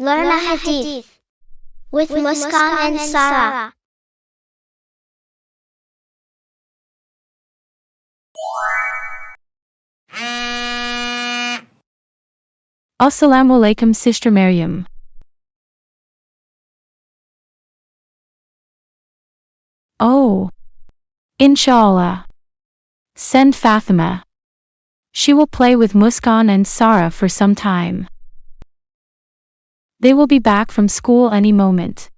Learn a Hadith with Muskan and Sarah. Assalamu alaikum, Sister Maryam. Oh, inshallah. Send Fatima. She will play with Muskan and Sarah for some time. They will be back from school any moment.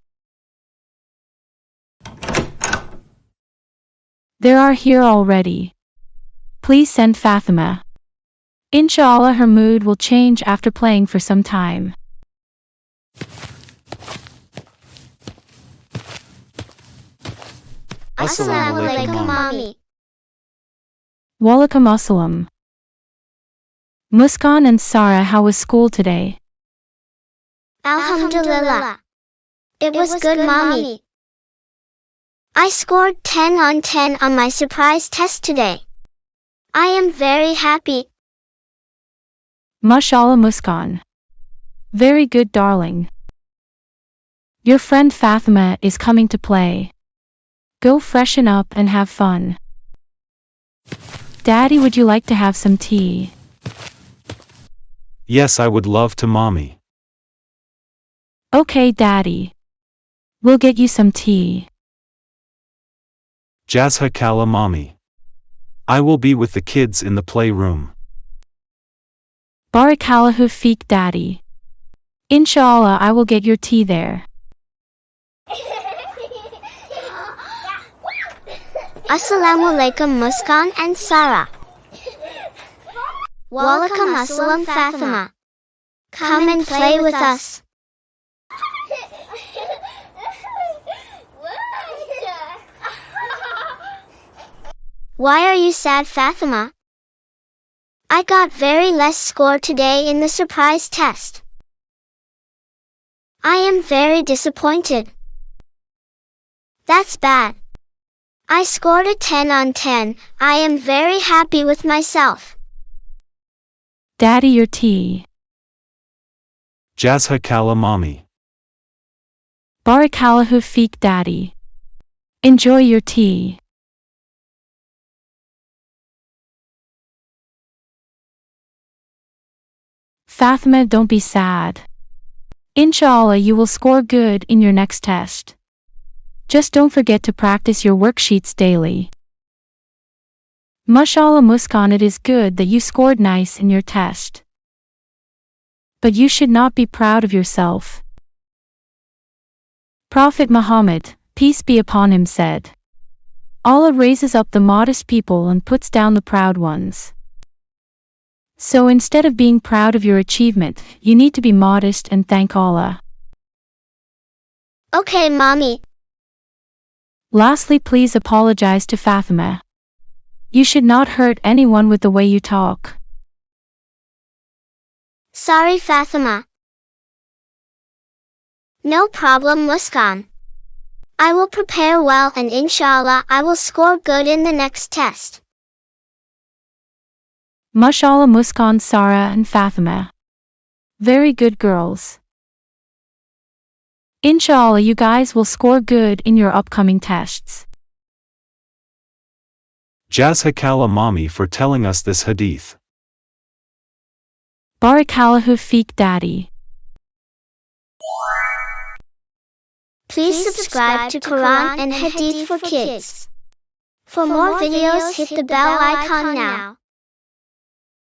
They are here already. Please send Fatima. Inshallah, her mood will change after playing for some time. Assalamu alaikum, Mommy. Walaikum assalam. Muskan and Sarah, how was school today? Alhamdulillah. It was good, Mommy. I scored 10 on 10 on my surprise test today. I am very happy. Mashallah, Muskan. Very good, darling. Your friend Fatima is coming to play. Go freshen up and have fun. Daddy, would you like to have some tea? Yes, I would love to, Mommy. Okay, Daddy. We'll get you some tea. Jazakala, Mommy. I will be with the kids in the playroom. Barakallahu feek, Daddy. Inshallah, I will get your tea there. Assalamu alaikum, Muskan and Sarah. Walaikum assalam, Fatima. Come and play with us. Why are you sad, Fatima? I got very less score today in the surprise test. I am very disappointed. That's bad. I scored a 10 on 10. I am very happy with myself. Daddy, your tea. Jazakala, Mommy. Barakallahu feek, Daddy. Enjoy your tea. Fatima, don't be sad. Inshallah, you will score good in your next test. Just don't forget to practice your worksheets daily. Mashallah, Muskan, it is good that you scored nice in your test. But you should not be proud of yourself. Prophet Muhammad, peace be upon him, said, Allah raises up the modest people and puts down the proud ones. So instead of being proud of your achievement, you need to be modest and thank Allah. Okay, Mommy. Lastly, please apologize to Fatima. You should not hurt anyone with the way you talk. Sorry, Fatima. No problem, Muskan. I will prepare well and inshallah I will score good in the next test. Mashallah, Muskan, Sarah and Fatima. Very good girls. Inshallah, you guys will score good in your upcoming tests. Jazakala, Mommy, for telling us this hadith. Barakallahu feek, Daddy. Please subscribe to Quran and Hadith for Kids. For more videos, hit the bell icon now.